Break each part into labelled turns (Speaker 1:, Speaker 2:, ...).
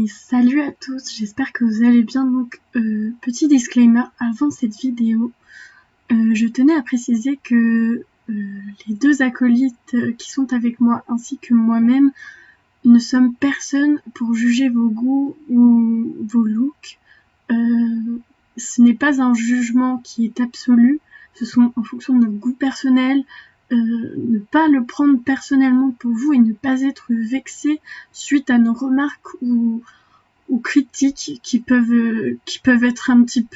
Speaker 1: Et salut à tous, j'espère que vous allez bien. Donc, petit disclaimer avant cette vidéo, je tenais à préciser que les deux acolytes qui sont avec moi ainsi que moi-même ne sommes personne pour juger vos goûts ou vos looks. Ce n'est pas un jugement qui est absolu, ce sont en fonction de nos goûts personnels. Ne pas le prendre personnellement pour vous et ne pas être vexé suite à nos remarques ou critiques qui peuvent être un petit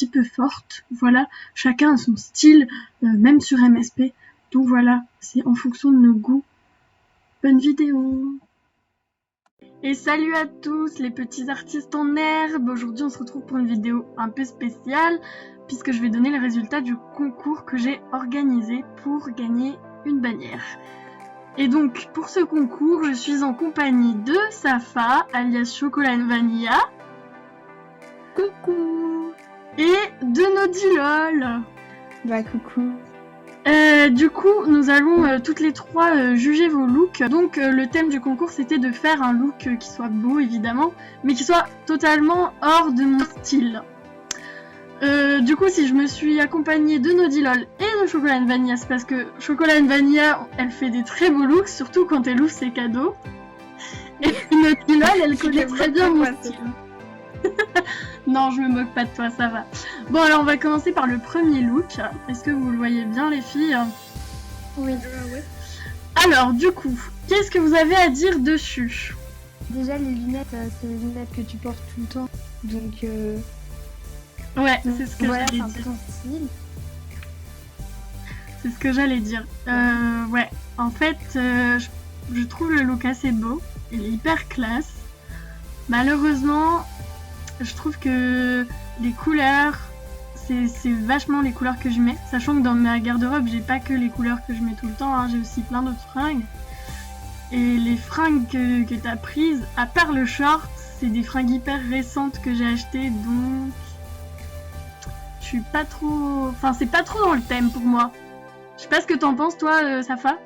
Speaker 1: peu fortes. Voilà, chacun a son style, même sur MSP. Donc voilà, c'est en fonction de nos goûts. Bonne vidéo. Et salut à tous les petits artistes en herbe. Aujourd'hui on se retrouve pour une vidéo un peu spéciale puisque je vais donner les résultats du concours que j'ai organisé pour gagner une bannière. Et donc pour ce concours je suis en compagnie de Safa alias Chocolat Vanilla.
Speaker 2: Coucou.
Speaker 1: Et de Nodilol.
Speaker 2: Bah coucou.
Speaker 1: Du coup, nous allons toutes les trois juger vos looks. Donc le thème du concours c'était de faire un look qui soit beau évidemment, mais qui soit totalement hors de mon style. Du coup, si je me suis accompagnée de Nodilol et de Chocolat Vanilla, c'est parce que Chocolat Vanilla, elle fait des très beaux looks, surtout quand elle ouvre ses cadeaux. Et Nodilol, elle connaît très bien mon style. Non, je me moque pas de toi, ça va. Bon, alors on va commencer par le premier look. Est-ce que vous le voyez bien, les filles?
Speaker 2: Oui.
Speaker 1: Alors, du coup, qu'est-ce que vous avez à dire dessus?
Speaker 2: Déjà, les lunettes, c'est les lunettes que tu portes tout le temps. Donc,
Speaker 1: ouais, c'est ce que
Speaker 2: voilà,
Speaker 1: j'allais
Speaker 2: c'est un
Speaker 1: dire.
Speaker 2: peu ton style.
Speaker 1: C'est ce que j'allais dire. Ouais, en fait, je trouve le look assez beau. Il est hyper classe. Malheureusement, je trouve que les couleurs, c'est vachement les couleurs que je mets. Sachant que dans ma garde-robe, j'ai pas que les couleurs que je mets tout le temps, hein, j'ai aussi plein d'autres fringues. Et les fringues que t'as prises, à part le short, c'est des fringues hyper récentes que j'ai achetées, donc je suis pas trop... Enfin, c'est pas trop dans le thème pour moi. Je sais pas ce que t'en penses, toi, Safa.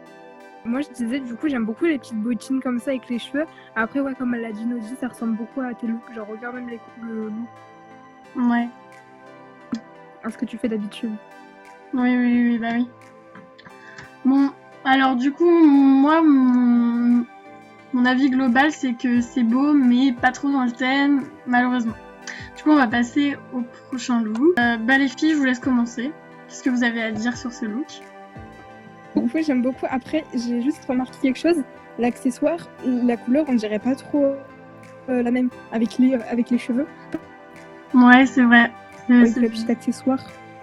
Speaker 3: Moi je disais du coup j'aime beaucoup les petites bottines comme ça avec les cheveux. Après ouais comme elle a dit Nodi, ça ressemble beaucoup à tes looks. Genre regarde même le look.
Speaker 1: Ouais.
Speaker 3: À ce que tu fais d'habitude.
Speaker 1: Oui, bah oui. Bon, alors du coup, moi, mon avis global, c'est que c'est beau, mais pas trop dans le thème, malheureusement. Du coup, on va passer au prochain look. Bah les filles, je vous laisse commencer. Qu'est-ce que vous avez à dire sur ce look?
Speaker 3: Donc ouais j'aime beaucoup. Après j'ai juste remarqué quelque chose. L'accessoire, la couleur on dirait pas trop la même avec les cheveux.
Speaker 1: Ouais, c'est vrai.
Speaker 3: Avec le petit accessoire.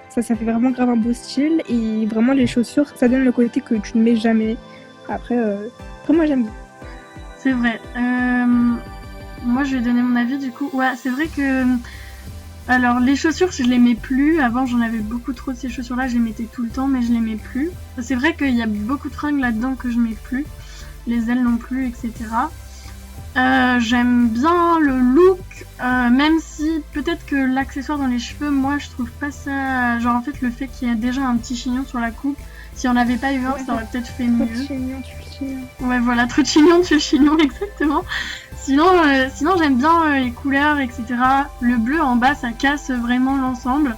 Speaker 3: Ça fait vraiment grave un beau style. Et vraiment les chaussures, ça donne le côté que tu ne mets jamais. Après moi j'aime bien.
Speaker 1: C'est vrai. Moi, je vais donner mon avis du coup. Ouais, c'est vrai que... Alors, les chaussures, je les mets plus. Avant, j'en avais beaucoup trop de ces chaussures-là. Je les mettais tout le temps, mais je les mets plus. C'est vrai qu'il y a beaucoup de fringues là-dedans que je mets plus. Les ailes non plus, etc. J'aime bien le look, même si peut-être que l'accessoire dans les cheveux, moi, je trouve pas ça... Genre, en fait, le fait qu'il y a déjà un petit chignon sur la coupe, si on avait pas eu un,
Speaker 3: Ouais,
Speaker 1: ça aurait peut-être fait
Speaker 3: trop
Speaker 1: mieux.
Speaker 3: de chignon, tu le chignon.
Speaker 1: Ouais, voilà, trop de chignon, tu le chignon, exactement. Sinon j'aime bien les couleurs, etc. Le bleu en bas, ça casse vraiment l'ensemble.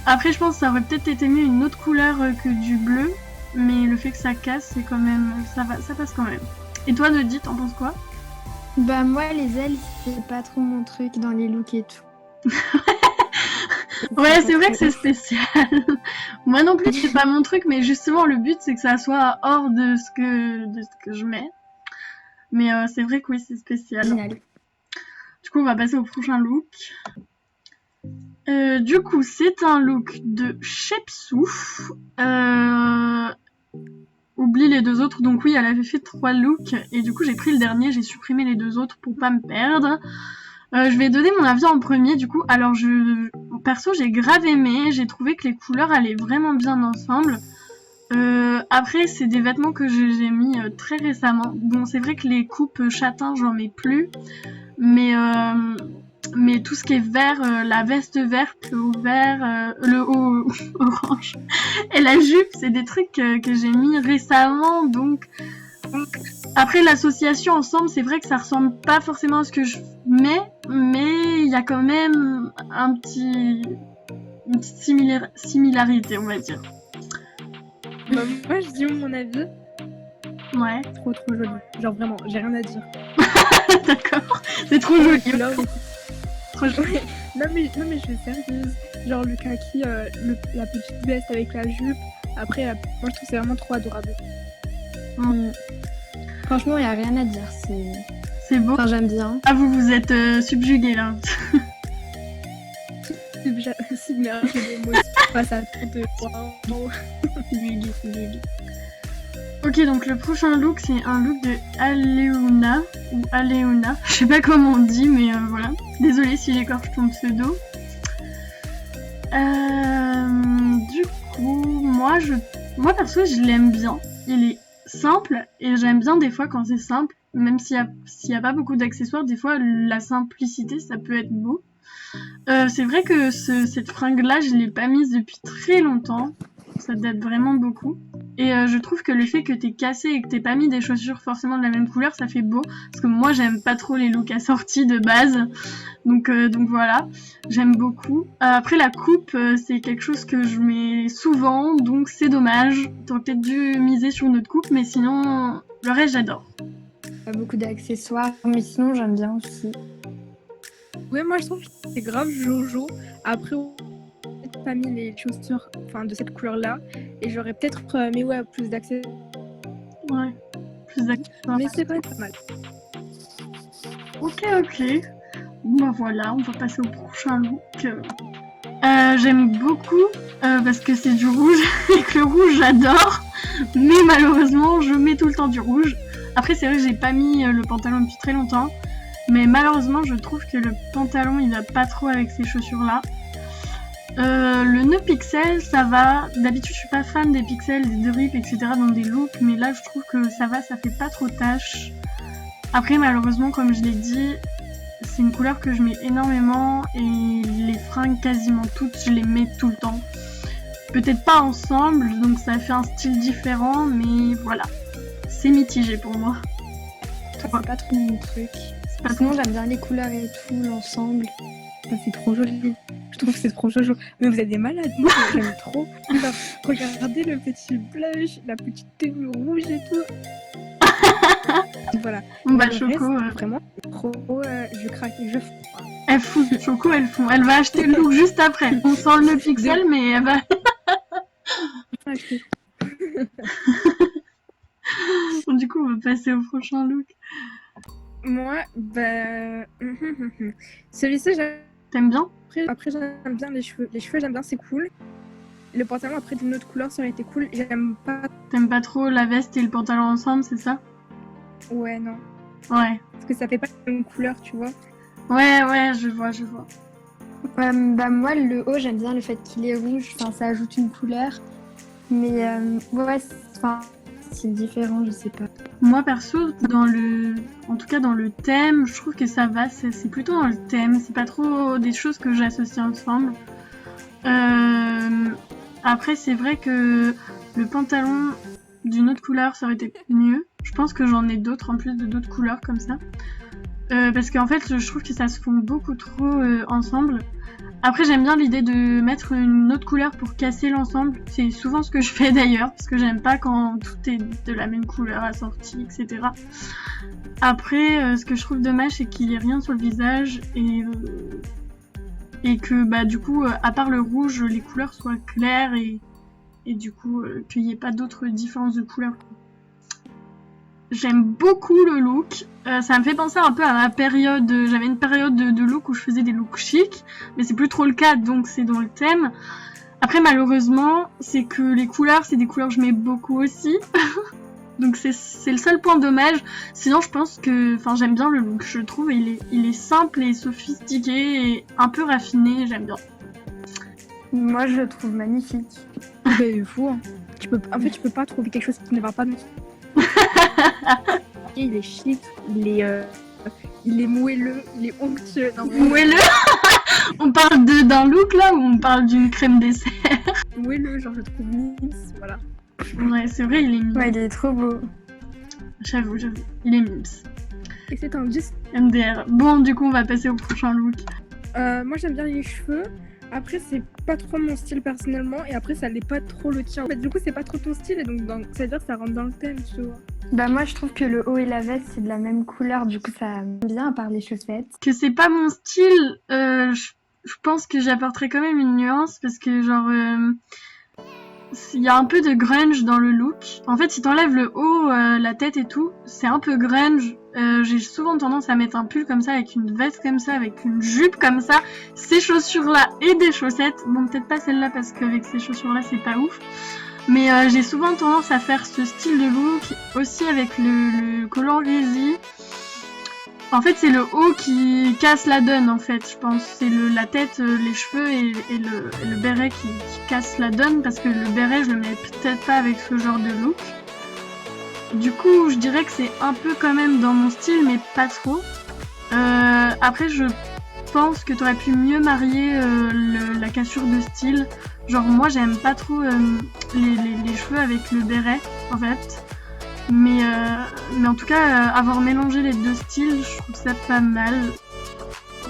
Speaker 1: Après, je pense que ça aurait peut-être été mieux une autre couleur que du bleu, mais le fait que ça casse, c'est quand même, ça passe quand même. Et toi, Nodi, t'en penses quoi?
Speaker 2: Bah moi, les ailes, c'est pas trop mon truc dans les looks et tout.
Speaker 1: Ouais, c'est vrai que c'est spécial. Moi non plus, c'est pas mon truc, mais justement, le but, c'est que ça soit hors de ce que je mets. Mais c'est vrai que oui, c'est spécial.
Speaker 2: Génial.
Speaker 1: Du coup, on va passer au prochain look. Du coup, c'est un look de Shepsou. Oublie les deux autres. Donc oui, elle avait fait 3 looks. Et du coup, j'ai pris le dernier. J'ai supprimé les deux autres pour pas me perdre. Je vais donner mon avis en premier. Du coup, alors perso, j'ai grave aimé. J'ai trouvé que les couleurs allaient vraiment bien ensemble. Après, c'est des vêtements que j'ai mis très récemment. Bon, c'est vrai que les coupes châtain, j'en mets plus. Mais tout ce qui est vert, la veste verte, le haut vert, le haut orange et la jupe, c'est des trucs que j'ai mis récemment, donc Après, l'association ensemble, c'est vrai que ça ressemble pas forcément à ce que je mets, mais il y a quand même une petite similarité, on va dire.
Speaker 3: Bah, moi, je dis mon avis.
Speaker 1: Ouais,
Speaker 3: Trop joli. Genre vraiment, j'ai rien à dire.
Speaker 1: d'accord. C'est trop joli.
Speaker 3: Là,
Speaker 1: Trop joli.
Speaker 3: non mais je suis sérieuse. Genre le kaki, la petite veste avec la jupe. Après, moi je trouve que c'est vraiment trop adorable.
Speaker 2: Franchement, il n'y a rien à dire.
Speaker 1: C'est beau.
Speaker 2: Enfin, j'aime bien.
Speaker 1: Ah, vous êtes subjugués là.
Speaker 3: Submergé de mots. Pas ça de wow.
Speaker 1: Subjugués. Ok, donc le prochain look, c'est un look de Aleona, ou Aleona, je sais pas comment on dit, mais voilà. Désolée si j'écorche ton pseudo. Du coup, moi perso, je l'aime bien. Il est simple, et j'aime bien des fois quand c'est simple, même s'il y a pas beaucoup d'accessoires, des fois la simplicité, ça peut être beau. C'est vrai que cette fringue-là, je l'ai pas mise depuis très longtemps. Ça date vraiment beaucoup. Et je trouve que le fait que t'aies cassé et que t'aies pas mis des chaussures forcément de la même couleur, ça fait beau. Parce que moi, j'aime pas trop les looks assortis de base. Donc voilà, j'aime beaucoup. Après, la coupe, c'est quelque chose que je mets souvent, donc c'est dommage. T'aurais peut-être dû miser sur une autre coupe, mais sinon, le reste, j'adore.
Speaker 2: Pas beaucoup d'accessoires, mais sinon, j'aime bien aussi.
Speaker 3: Ouais, moi je trouve que c'est grave Jojo. Après, peut-être pas mis les chaussures de cette couleur-là. Et j'aurais peut-être mis plus d'accessoires.
Speaker 1: Ouais, plus d'accessoires.
Speaker 3: Mais c'est quand même pas mal.
Speaker 1: Ok. Bon, bah voilà, on va passer au prochain look. J'aime beaucoup parce que c'est du rouge et que le rouge j'adore, mais malheureusement je mets tout le temps du rouge. Après c'est vrai que j'ai pas mis le pantalon depuis très longtemps, mais malheureusement je trouve que le pantalon il va pas trop avec ces chaussures là. Le nœud pixel ça va, d'habitude je suis pas fan des pixels, des drips etc dans des looks, mais là je trouve que ça va, ça fait pas trop tache. Après malheureusement comme je l'ai dit, c'est une couleur que je mets énormément et les fringues quasiment toutes je les mets tout le temps. Peut-être pas ensemble, donc ça fait un style différent, mais voilà. C'est mitigé pour moi.
Speaker 2: C'est pas trop mon truc. Sinon j'aime bien les couleurs et tout, l'ensemble.
Speaker 3: Ça, c'est trop joli. Je trouve que c'est trop jojo. Mais vous êtes des malades, moi j'aime trop. Alors, regardez le petit blush, la petite tenue rouge et tout. Voilà.
Speaker 1: Bah Choco,
Speaker 3: vraiment trop, je craque, je fous.
Speaker 1: Elle fout Choco, elle va acheter le look juste après. On sent le pixel, mais elle va. Du coup, on va passer au prochain look.
Speaker 3: Moi, celui-ci,
Speaker 1: t'aimes bien?
Speaker 3: Après, j'aime bien les cheveux. Les cheveux, j'aime bien, c'est cool. Le pantalon, après, d'une autre couleur, ça aurait été cool. J'aime pas.
Speaker 1: T'aimes pas trop la veste et le pantalon ensemble, c'est ça?
Speaker 3: Ouais, non.
Speaker 1: Ouais.
Speaker 3: Parce que ça fait pas la même couleur, tu vois.
Speaker 1: Ouais, je vois.
Speaker 2: Bah moi, le haut, j'aime bien le fait qu'il est rouge. Enfin, ça ajoute une couleur. Mais c'est différent, je sais pas.
Speaker 1: Moi perso, en tout cas dans le thème, je trouve que ça va, c'est plutôt dans le thème, c'est pas trop des choses que j'associe ensemble. Après c'est vrai que le pantalon d'une autre couleur ça aurait été mieux. Je pense que j'en ai d'autres en plus de d'autres couleurs comme ça. Parce qu'en fait je trouve que ça se fond beaucoup trop ensemble. Après j'aime bien l'idée de mettre une autre couleur pour casser l'ensemble, c'est souvent ce que je fais d'ailleurs, parce que j'aime pas quand tout est de la même couleur assortie, etc. Après ce que je trouve dommage c'est qu'il n'y ait rien sur le visage et que bah du coup à part le rouge les couleurs soient claires et du coup qu'il n'y ait pas d'autres différences de couleurs. J'aime beaucoup le look, ça me fait penser un peu à ma période, j'avais une période de look où je faisais des looks chics, mais c'est plus trop le cas donc c'est dans le thème. Après malheureusement c'est que les couleurs c'est des couleurs que je mets beaucoup aussi, donc c'est le seul point dommage, sinon je pense que, j'aime bien le look, je trouve il est simple et sophistiqué et un peu raffiné, j'aime bien.
Speaker 2: Moi je le trouve magnifique.
Speaker 3: C'est fou, hein. En fait tu peux pas trouver quelque chose qui ne va pas dans il est chic, il est moelleux, il est onctueux.
Speaker 1: Moelleux. On parle d'un look là ou on parle d'une crème dessert?
Speaker 3: Moelleux, genre je trouve mince, voilà.
Speaker 1: Ouais, c'est vrai, il est mignon.
Speaker 2: Ouais, il est trop beau.
Speaker 1: J'avoue, il est mimes.
Speaker 3: Et c'est un 10.
Speaker 1: MDR. Bon, du coup, on va passer au prochain look.
Speaker 3: Moi, j'aime bien les cheveux. Après, c'est pas trop mon style personnellement. Et après, ça l'est pas trop le tien. En fait, du coup, c'est pas trop ton style. Et donc, ça veut dire que ça rentre dans le thème, tu vois.
Speaker 2: Bah moi je trouve que le haut et la veste c'est de la même couleur, du coup ça me bien à part les chaussettes.
Speaker 1: Que c'est pas mon style, je pense que j'apporterai quand même une nuance parce que genre il y a un peu de grunge dans le look. En fait, si t'enlèves le haut, la tête et tout, c'est un peu grunge. J'ai souvent tendance à mettre un pull comme ça, avec une veste comme ça, avec une jupe comme ça, ces chaussures-là et des chaussettes. Bon, peut-être pas celle-là parce qu'avec ces chaussures-là, c'est pas ouf. Mais j'ai souvent tendance à faire ce style de look aussi avec le collant résille. En fait, c'est le haut qui casse la donne, en fait, je pense. C'est la tête, les cheveux et le béret qui casse la donne, parce que le béret, je le mets peut-être pas avec ce genre de look. Du coup, je dirais que c'est un peu quand même dans mon style, mais pas trop. Après, je pense que t'aurais pu mieux marier la cassure de style. Genre, moi, j'aime pas trop les cheveux avec le béret, en fait. Mais en tout cas, avoir mélangé les deux styles, je trouve ça pas mal.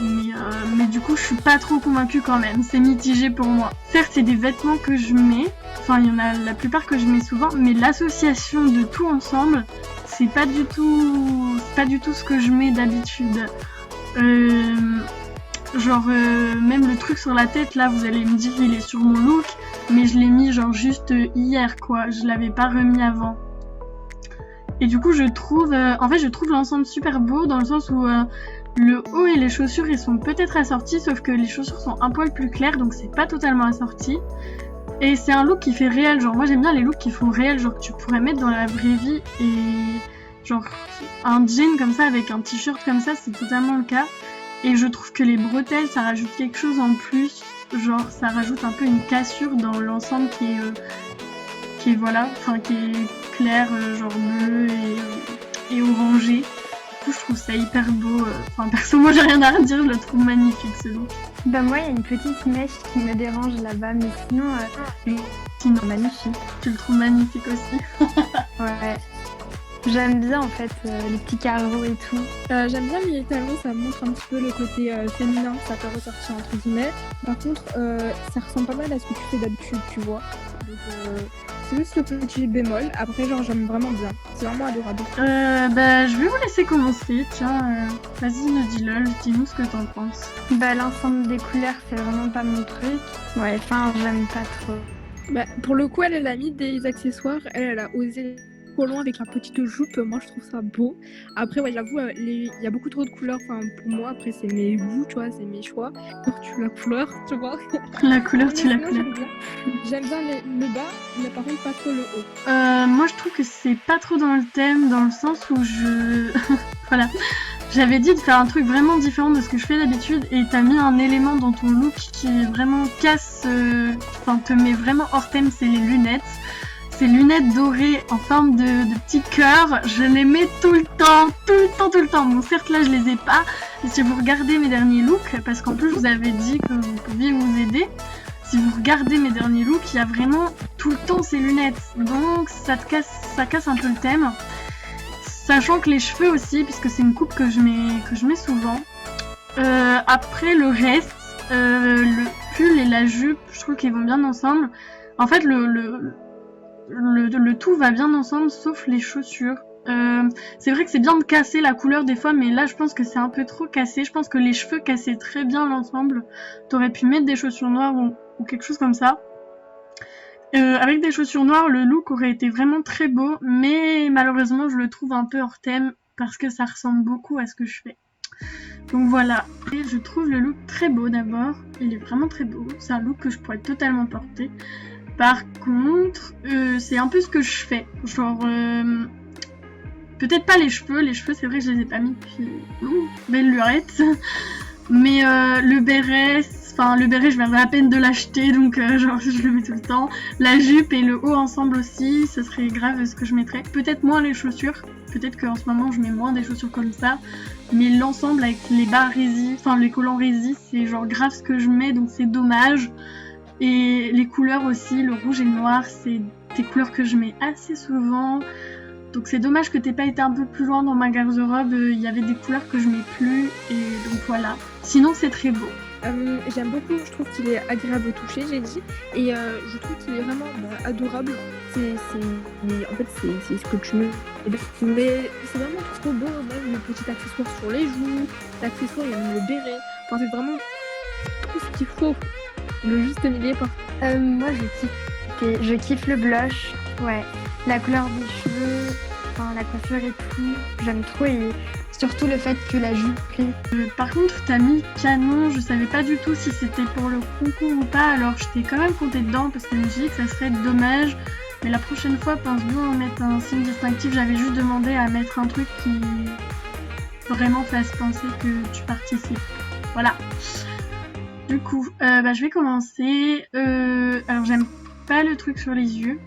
Speaker 1: Mais du coup, je suis pas trop convaincue quand même. C'est mitigé pour moi. Certes, c'est des vêtements que je mets. Enfin, il y en a la plupart que je mets souvent. Mais l'association de tout ensemble, c'est pas du tout ce que je mets d'habitude. Même le truc sur la tête, là, vous allez me dire, il est sur mon look. Mais je l'ai mis genre juste hier, quoi. Je l'avais pas remis avant. Et du coup, je trouve l'ensemble super beau dans le sens où le haut et les chaussures, ils sont peut-être assortis, sauf que les chaussures sont un poil plus claires, donc c'est pas totalement assorti. Et c'est un look qui fait réel, genre moi j'aime bien les looks qui font réel, genre que tu pourrais mettre dans la vraie vie, et genre un jean comme ça avec un t-shirt comme ça, c'est totalement le cas. Et je trouve que les bretelles, ça rajoute quelque chose en plus, genre ça rajoute un peu une cassure dans l'ensemble qui est clair, genre bleu et orangé. Du coup, je trouve ça hyper beau. Enfin, perso, moi, j'ai rien à redire, je le trouve magnifique, ce look.
Speaker 2: Bah moi, il y a une petite mèche qui me dérange là-bas, mais sinon, magnifique.
Speaker 1: Tu le trouves magnifique aussi.
Speaker 2: Ouais. J'aime bien en fait les petits carreaux et tout.
Speaker 3: J'aime bien les talons, ça montre un petit peu le côté féminin, ça peut ressortir entre guillemets. Par contre, ça ressemble pas mal à ce que tu fais d'habitude, tu vois. Donc, c'est juste le petit bémol. Après, genre, j'aime vraiment bien. C'est vraiment adorable.
Speaker 1: Je vais vous laisser commencer. Tiens, vas-y, dis-le, dis-nous ce que t'en penses.
Speaker 2: Bah, l'ensemble des couleurs, c'est vraiment pas mon truc. Ouais, enfin, j'aime pas trop.
Speaker 3: Bah, pour le coup, elle a mis des accessoires. Elle a osé trop loin avec la petite jupe. Moi, je trouve ça beau. Après, ouais, j'avoue, il y a beaucoup trop de couleurs. Enfin, pour moi, après, c'est mes goûts, tu vois, c'est mes choix. Tu la couleur, tu vois.
Speaker 1: La couleur, tu la couleur.
Speaker 3: J'aime bien le bas, mais par contre, pas trop le haut.
Speaker 1: Moi, je trouve que c'est pas trop dans le thème, dans le sens où voilà. J'avais dit de faire un truc vraiment différent de ce que je fais d'habitude, et t'as mis un élément dans ton look qui vraiment te met vraiment hors thème, c'est les lunettes. Ces lunettes dorées en forme de petit cœur, je les mets tout le temps. Bon, certes, là, je les ai pas. Et si vous regardez mes derniers looks, parce qu'en plus, je vous avais dit que vous pouviez vous aider, si vous regardez mes derniers looks, il y a vraiment tout le temps ces lunettes. Donc, ça casse un peu le thème. Sachant que les cheveux aussi, puisque c'est une coupe que je mets souvent. Après, le reste, le pull et la jupe, je trouve qu'ils vont bien ensemble. En fait, le tout va bien ensemble, sauf les chaussures. C'est vrai que c'est bien de casser la couleur des fois, mais là je pense que c'est un peu trop cassé. Je pense que les cheveux cassaient très bien l'ensemble. T'aurais pu mettre des chaussures noires ou quelque chose comme ça. Avec des chaussures noires, le look aurait été vraiment très beau, mais malheureusement je le trouve un peu hors thème parce que ça ressemble beaucoup à ce que je fais. Donc voilà, et je trouve le look très beau d'abord. Il est vraiment très beau. C'est un look que je pourrais totalement porter. Par contre, c'est un peu ce que je fais. Genre, peut-être pas les cheveux c'est vrai que je les ai pas mis depuis belle lurette. Mais le béret, je viendrai à peine de l'acheter, donc genre je le mets tout le temps. La jupe et le haut ensemble aussi, ce serait grave ce que je mettrais. Peut-être moins les chaussures, peut-être qu'en ce moment je mets moins des chaussures comme ça. Mais l'ensemble avec les bas résille, les collants résille, c'est genre grave ce que je mets, donc c'est dommage. Et les couleurs aussi, le rouge et le noir, c'est des couleurs que je mets assez souvent. Donc c'est dommage que t'aies pas été un peu plus loin dans ma garde-robe, il y avait des couleurs que je mets plus, et donc voilà. Sinon c'est très beau.
Speaker 3: J'aime beaucoup, je trouve qu'il est agréable au toucher, j'ai dit, et je trouve qu'il est vraiment adorable. En fait, c'est ce que tu mets. Mais c'est vraiment trop beau, même le petit accessoire sur les joues, l'accessoire, il y a même le béret. Enfin, c'est vraiment tout ce qu'il faut. Le juste milieu.
Speaker 2: Moi, je kiffe le blush, ouais. La couleur des cheveux, enfin, la coiffure et tout, j'aime trop, et surtout le fait que la jupe est...
Speaker 1: Par contre, t'as mis canon, je savais pas du tout si c'était pour le concours ou pas, alors je t'ai quand même compté dedans parce que je me suis dit que ça serait dommage. Mais la prochaine fois, pense bien à mettre un signe distinctif. J'avais juste demandé à mettre un truc qui vraiment fasse penser que tu participes. Voilà. Du coup, je vais commencer. Alors, j'aime pas le truc sur les yeux.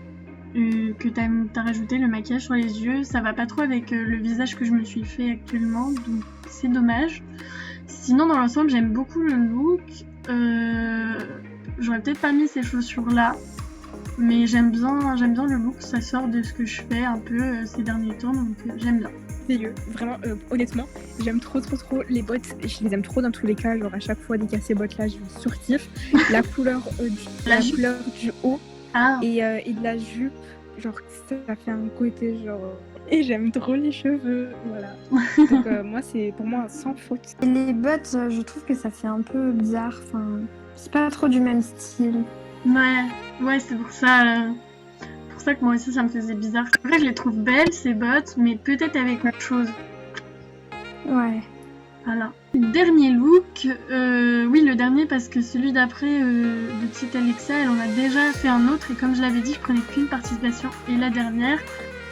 Speaker 1: Que t'as rajouté, le maquillage sur les yeux. Ça va pas trop avec le visage que je me suis fait actuellement. Donc, c'est dommage. Sinon, dans l'ensemble, j'aime beaucoup le look. J'aurais peut-être pas mis ces chaussures-là. Mais j'aime bien le look, ça sort de ce que je fais un peu ces derniers temps, donc j'aime bien.
Speaker 3: Merveilleux, vraiment, honnêtement, j'aime trop les bottes, je les aime trop dans tous les cas, genre à chaque fois dès qu'il y a ces bottes là, je surkiffe. La couleur couleur du haut et de la jupe, genre ça fait un côté genre... Et j'aime trop les cheveux, voilà. Donc pour moi, sans faute.
Speaker 2: Et les bottes, je trouve que ça fait un peu bizarre, enfin, c'est pas trop du même style.
Speaker 1: Ouais, c'est pour ça que moi aussi ça me faisait bizarre. Après, je les trouve belles ces bottes, mais peut-être avec autre chose.
Speaker 2: Ouais.
Speaker 1: Voilà. Dernier look, oui le dernier parce que celui d'après de petite Alexa, elle en a déjà fait un autre et comme je l'avais dit, je prenais qu'une participation et la dernière.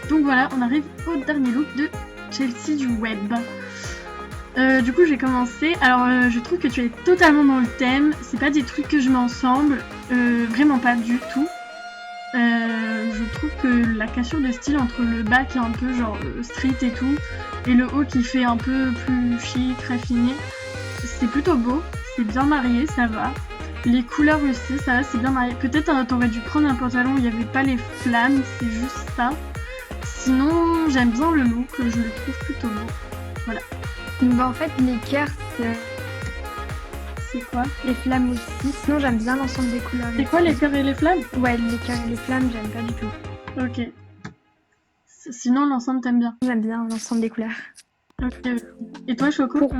Speaker 1: Donc voilà, on arrive au dernier look de Chelsea du web. Du coup j'ai commencé, alors je trouve que tu es totalement dans le thème, c'est pas des trucs que je mets ensemble, vraiment pas du tout. Je trouve que la cassure de style entre le bas qui est un peu genre street et tout, et le haut qui fait un peu plus chic, raffiné, c'est plutôt beau, c'est bien marié, ça va. Les couleurs aussi, ça va, c'est bien marié. Peut-être t'aurais dû prendre un pantalon où il n'y avait pas les flammes, c'est juste ça. Sinon j'aime bien le look, je le trouve plutôt beau, voilà.
Speaker 2: En fait, les cœurs,
Speaker 1: c'est quoi?
Speaker 2: Les flammes aussi. Sinon, j'aime bien l'ensemble des couleurs.
Speaker 1: C'est quoi les cœurs et les flammes?
Speaker 2: Ouais, les cœurs et les flammes, j'aime pas du tout.
Speaker 1: Ok. Sinon, l'ensemble, t'aimes bien?
Speaker 2: J'aime bien l'ensemble des couleurs.
Speaker 1: Ok. Et toi, Choco?
Speaker 3: Pour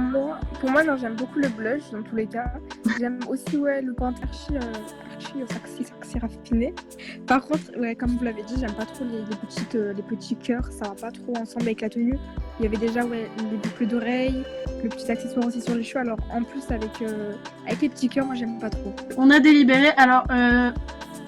Speaker 3: moi, non, j'aime beaucoup le blush dans tous les cas. J'aime aussi le pantalon archi raffiné. Par contre, ouais, comme vous l'avez dit, j'aime pas trop les petits cœurs, ça va pas trop ensemble avec la tenue. Il y avait déjà les boucles d'oreilles, le petit accessoire aussi sur les cheveux. Alors en plus avec les petits cœurs, moi j'aime pas trop.
Speaker 1: On a délibéré. Alors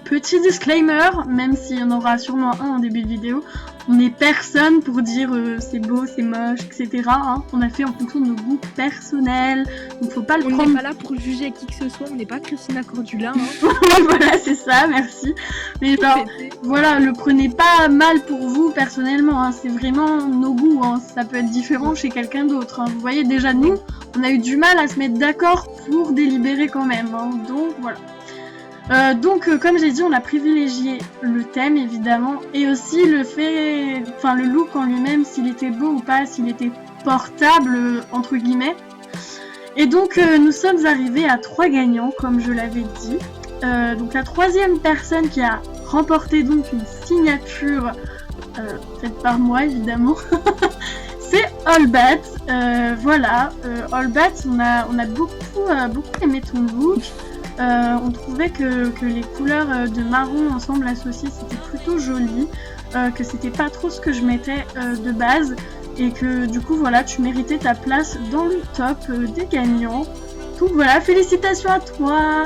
Speaker 1: petit disclaimer, même s'il y en aura sûrement un en début de vidéo, on n'est personne pour dire c'est beau, c'est moche, etc. Hein. On a fait en fonction de nos goûts personnels, donc faut pas le prendre.
Speaker 3: On n'est pas là pour juger qui que ce soit, on n'est pas Christina Cordula. Hein.
Speaker 1: Voilà, c'est ça, merci. Mais genre, voilà, le prenez pas mal pour vous personnellement, hein. C'est vraiment nos goûts, hein. Ça peut être différent chez quelqu'un d'autre. Hein. Vous voyez, déjà nous, on a eu du mal à se mettre d'accord pour délibérer quand même. Hein. Donc voilà. Comme j'ai dit, on a privilégié le thème évidemment et aussi le look en lui-même, s'il était beau ou pas, s'il était portable entre guillemets. Et donc nous sommes arrivés à 3 gagnants comme je l'avais dit. Donc la troisième personne qui a remporté donc une signature faite par moi évidemment, c'est Allbat. Voilà, Allbat, on a beaucoup aimé ton look. On trouvait que les couleurs de marron ensemble associées c'était plutôt joli, que c'était pas trop ce que je mettais de base et que du coup voilà tu méritais ta place dans le top des gagnants. Donc voilà, félicitations à toi.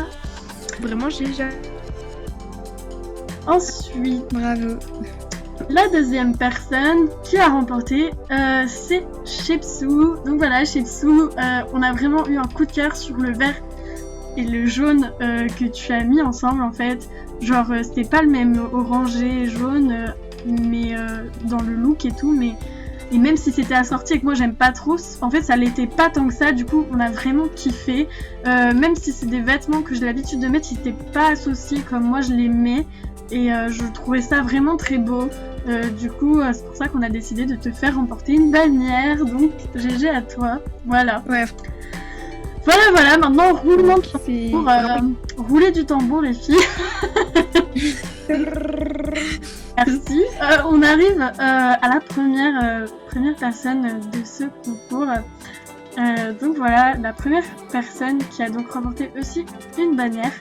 Speaker 3: Vraiment j'ai
Speaker 1: Ensuite,
Speaker 2: bravo.
Speaker 1: La deuxième personne qui a remporté c'est Shepsou. Donc voilà Shepsou, on a vraiment eu un coup de cœur sur le vert et le jaune que tu as mis ensemble en fait, genre c'était pas le même orangé jaune mais dans le look et tout, mais et même si c'était assorti et que moi j'aime pas trop, en fait ça l'était pas tant que ça, du coup on a vraiment kiffé, même si c'est des vêtements que j'ai l'habitude de mettre, si c'était pas associé comme moi je les mets, et je trouvais ça vraiment très beau. Du coup, c'est pour ça qu'on a décidé de te faire remporter une bannière. Donc, GG à toi. Voilà.
Speaker 3: Ouais.
Speaker 1: Voilà. Maintenant, roulement de
Speaker 3: C'est
Speaker 1: tambour. Rouler du tambour, les filles. Merci. On arrive à la première personne de ce concours. Donc voilà, la première personne qui a donc remporté aussi une bannière,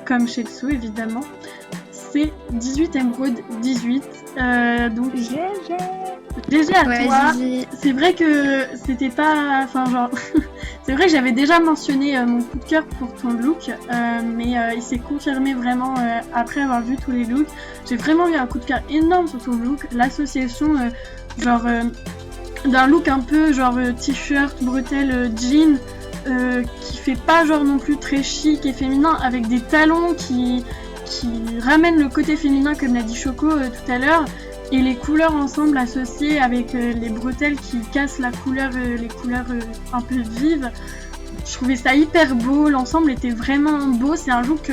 Speaker 1: comme chez Dessous évidemment, c'est 18 Emeraude 18. Donc GG à toi. C'est vrai que c'était pas, enfin genre, c'est vrai que j'avais déjà mentionné mon coup de cœur pour ton look, mais il s'est confirmé vraiment après avoir vu tous les looks. J'ai vraiment eu un coup de cœur énorme sur ton look, l'association d'un look un peu genre t-shirt, bretelles, jean, qui fait pas genre non plus très chic et féminin, avec des talons qui ramènent le côté féminin comme l'a dit Choco tout à l'heure, et les couleurs ensemble associées avec les bretelles qui cassent la couleur, les couleurs un peu vives. Je trouvais ça hyper beau, l'ensemble était vraiment beau, c'est un look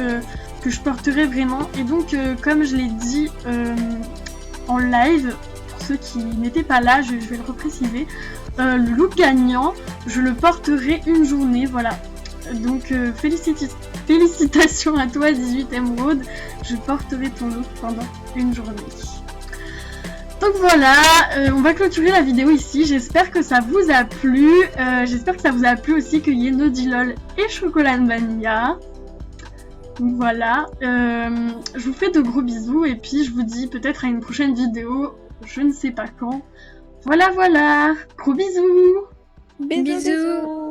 Speaker 1: que je porterai vraiment. Et donc comme je l'ai dit en live, pour ceux qui n'étaient pas là, je vais le repréciser, le look je le porterai une journée, voilà. Donc félicitations à toi 18 Emeraude, je porterai ton look pendant une journée. Donc voilà, on va clôturer la vidéo ici, j'espère que ça vous a plu, j'espère que ça vous a plu aussi qu'il y ait Nodilol et Chocolat Vanilla. Donc voilà, je vous fais de gros bisous et puis je vous dis peut-être à une prochaine vidéo, je ne sais pas quand. Voilà, gros bisous.
Speaker 3: Bisous.